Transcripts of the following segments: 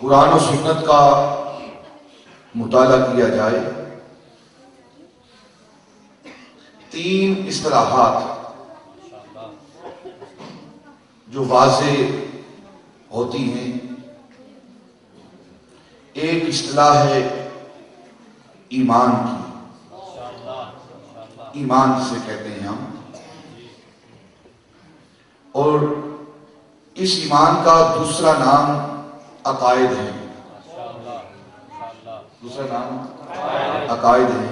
قرآن و سنت کا مطالعہ کیا جائے، تین اصطلاحات جو واضح ہوتی ہیں. ایک اصطلاح ہے ایمان کی، ایمان سے کہتے ہیں ہم، اور اس ایمان کا دوسرا نام عقائد ہے. دوسرا نام عقائد ہے.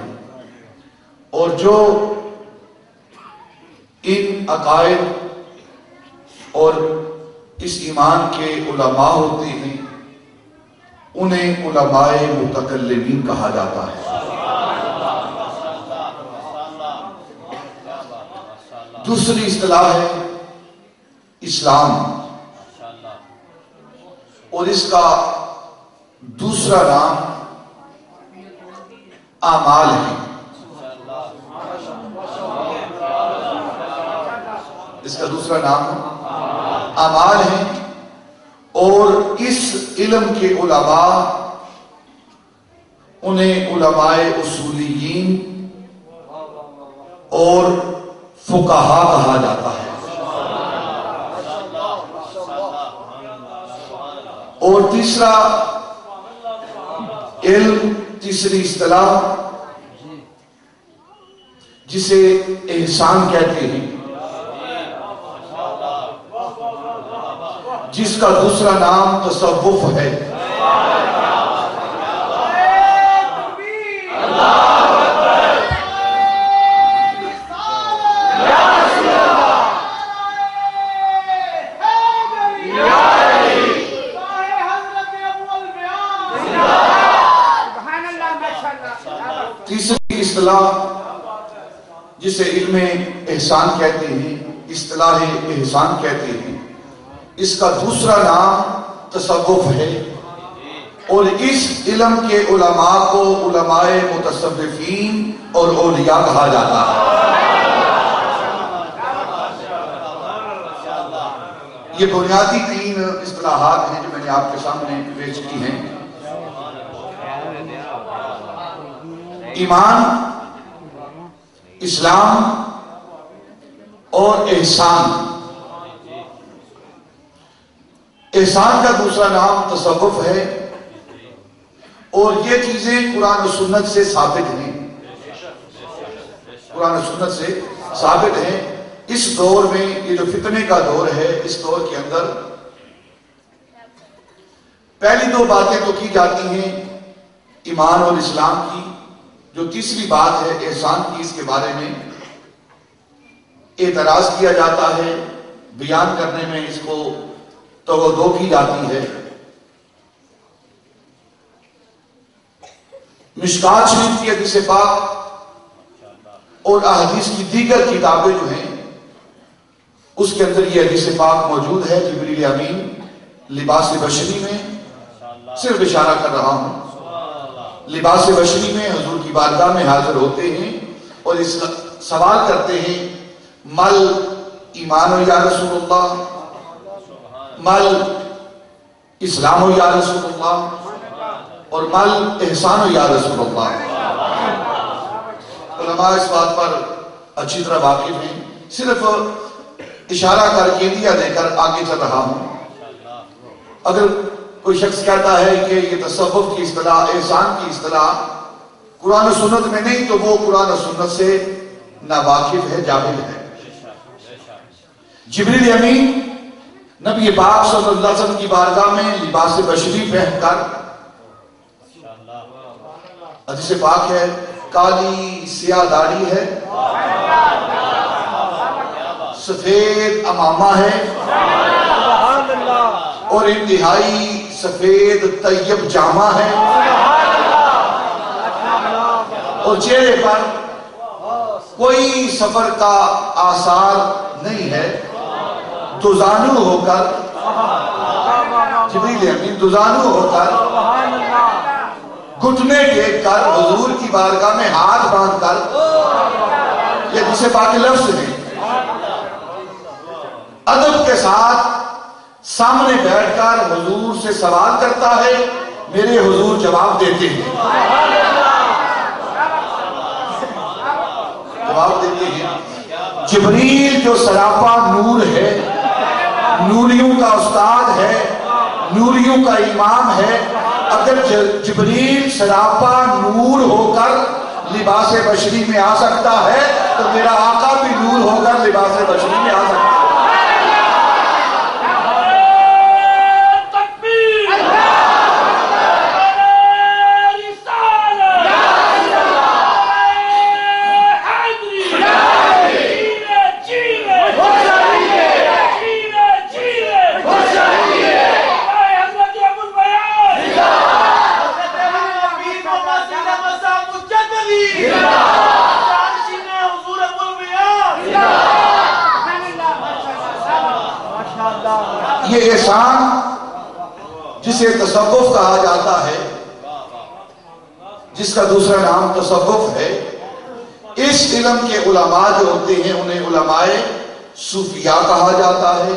اور جو ان عقائد اور اس ایمان کے علماء ہوتے ہیں انہیں علماء متکلمین کہا جاتا ہے. دوسری اصطلاح ہے اسلام، اور اس کا دوسرا نام اعمال ہے. اس کا دوسرا نام اعمال ہے. اور اس علم کے علماء انہیں علماء اصولیین اور فقہا کہا جاتا ہے. اور تیسرا علم، تیسری اصطلاح جسے احسان کہتے ہیں، جس کا دوسرا نام تصوف ہے. تیسری اصطلاح جسے علم احسان کہتے ہیں، اصطلاح احسان کہتے ہیں، اس کا دوسرا نام تصوف ہے. اور اس علم کے علماء کو علماء متصوفین اور اولیاء کہا جاتا ہے. یہ بنیادی تین اصطلاحات ہیں جو میں نے آپ کے سامنے پیش کی ہیں. ایمان، اسلام اور احسان. احسان کا دوسرا نام تصوف ہے. اور یہ چیزیں قرآن و سنت سے ثابت ہیں، قرآن و سنت سے ثابت ہیں. اس دور میں، یہ جو فتنے کا دور ہے، اس دور کے اندر پہلی دو باتیں تو کی جاتی ہیں ایمان اور اسلام کی. جو تیسری بات ہے احسان کی، اس کے بارے میں اعتراض کیا جاتا ہے، بیان کرنے میں اس کو توجہ کی جاتی ہے. مشکات شریف کی حدیث پاک اور احادیث کی دیگر کتابیں جو ہیں اس کے اندر یہ حدیث پاک موجود ہے. جبریل امین لباس بشری میں، صرف اشارہ کر رہا ہوں، لباس بشری میں حضور کی بارگاہ میں حاضر ہوتے ہیں اور اس سوال کرتے ہیں، مل ایمان یا رسول اللہ، مل اسلام یا رسول اللہ، اور مل احسان یا رسول اللہ. علماء اس بات پر اچھی طرح واقف ہیں. صرف اشارہ کر کے دیا دے کر آگے چل رہا ہوں. اگر کوئی شخص کہتا ہے کہ یہ تصوف کی اصطلاح، احسان کی اصطلاح قرآن و سنت میں نہیں، تو وہ قرآن و سنت سے ناواقف ہے، جاہل ہے. جبریل امین نبی پاک صلی اللہ علیہ وسلم کی بارگاہ میں لباس بشری پہن کر، حدیث پاک ہے، کالی سیاہ داڑھی ہے، سفید امامہ ہے، اور انتہائی سفید طیب جامہ ہے، اور چہرے پر کوئی سفر کا آثار نہیں ہے. دوزانو ہو کر، جبریل امین دوزانو ہو کر، گھٹنے ٹیک کر، حضور کی بارگاہ میں ہاتھ باندھ کر، یہ جسے پاک لفظ ہیں، ادب کے ساتھ سامنے بیٹھ کر حضور سے سوال کرتا ہے، میرے حضور جواب دیتے ہیں، جواب دیتے ہیں۔ جبریل جو سراپا نور ہے، نوریوں کا استاد ہے، نوریوں کا امام ہے، اگر جبریل سراپا نور ہو کر لباس بشری میں آ سکتا ہے تو میرا آقا بھی نور ہو کر لباس بشری میں آ سکتا ہے۔ یہ احسان جسے تصوف کہا جاتا ہے، جس کا دوسرا نام تصوف ہے، اس علم کے علماء جو ہوتے ہیں انہیں علماء صوفیاء کہا جاتا ہے،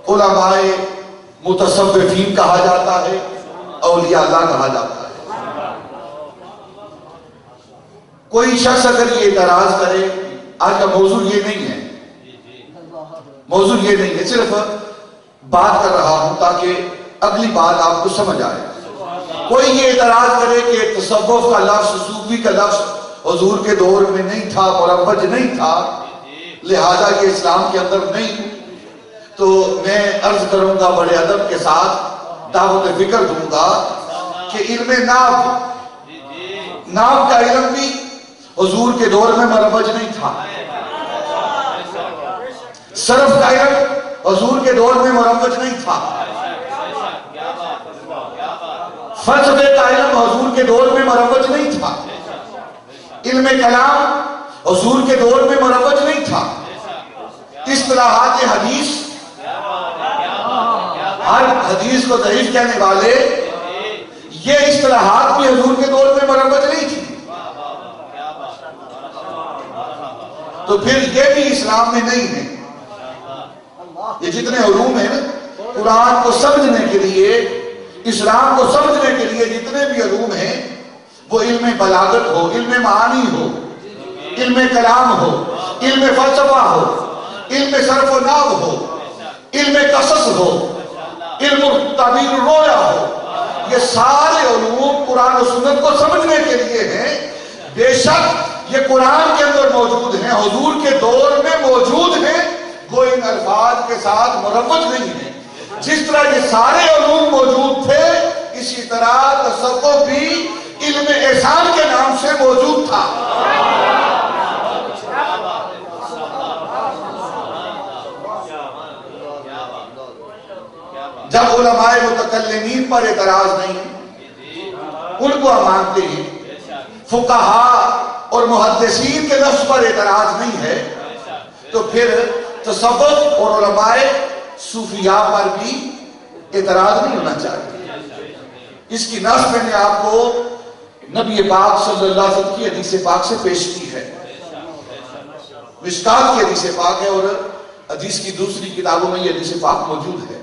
علماء متصوفین کہا جاتا ہے، اولیاء اللہ کہا جاتا ہے۔ کوئی شخص اگر یہ اعتراض کرے، آج کا موضوع یہ نہیں ہے، موضوع یہ نہیں ہے، صرف بات کر رہا ہوں تاکہ اگلی بات آپ کو سمجھ آئے۔ کوئی یہ اعتراض کرے کہ تصوف کا لفظ، صوفی کا لفظ حضور کے دور میں نہیں تھا، مروج نہیں تھا، لہذا کہ اسلام کے اندر نہیں، تو میں عرض کروں گا بڑے ادب کے ساتھ، دعوت فکر دوں گا کہ علم ناو کا علم بھی حضور کے دور میں مروج نہیں تھا، صرف کا علم حضور کے دور میں مروج نہیں تھا، فلسفے کا علم حضور کے دور میں مروج نہیں تھا، علم کلام حضور کے دور میں مروج نہیں تھا، اصطلاحات حدیث، ہر حدیث کو ضعیف کہنے والے، یہ اصطلاحات بھی حضور کے دور میں مروج نہیں تھی، تو پھر یہ بھی اسلام میں نہیں ہے۔ یہ جتنے علوم ہیں قرآن کو سمجھنے کے لیے، اسلام کو سمجھنے کے لیے جتنے بھی علوم ہیں، وہ علم بلاغت ہو، علم معانی ہو، علم کلام ہو، علم فلسفہ ہو، علم صرف و نحو ہو، علم قصص ہو، علم تعبیر الرؤیا ہو، یہ سارے علوم قرآن و سنت کو سمجھنے کے لیے ہیں۔ بے شک یہ قرآن کے اندر موجود ہیں، حضور کے دور میں موجود ہیں، وہ ان الفاظ کے ساتھ مروج نہیں ہے۔ جس طرح یہ سارے علوم موجود تھے، اسی طرح تصوف بھی علم احسان کے نام سے موجود تھا۔ جب علماء متکلمین پر اعتراض نہیں، ان کو ہم مانتے ہیں، فقہاء اور محدثین کے لفظ پر اعتراض نہیں ہے، تو پھر تصوف اور علماء صوفیاء پر بھی اعتراض نہیں ہونا چاہیے۔ اس کی نص میں نے آپ کو نبی پاک صلی اللہ علیہ وسلم کی حدیث پاک سے پیش کی ہے، مشکات کی حدیث پاک ہے، اور حدیث کی دوسری کتابوں میں یہ حدیث پاک موجود ہے۔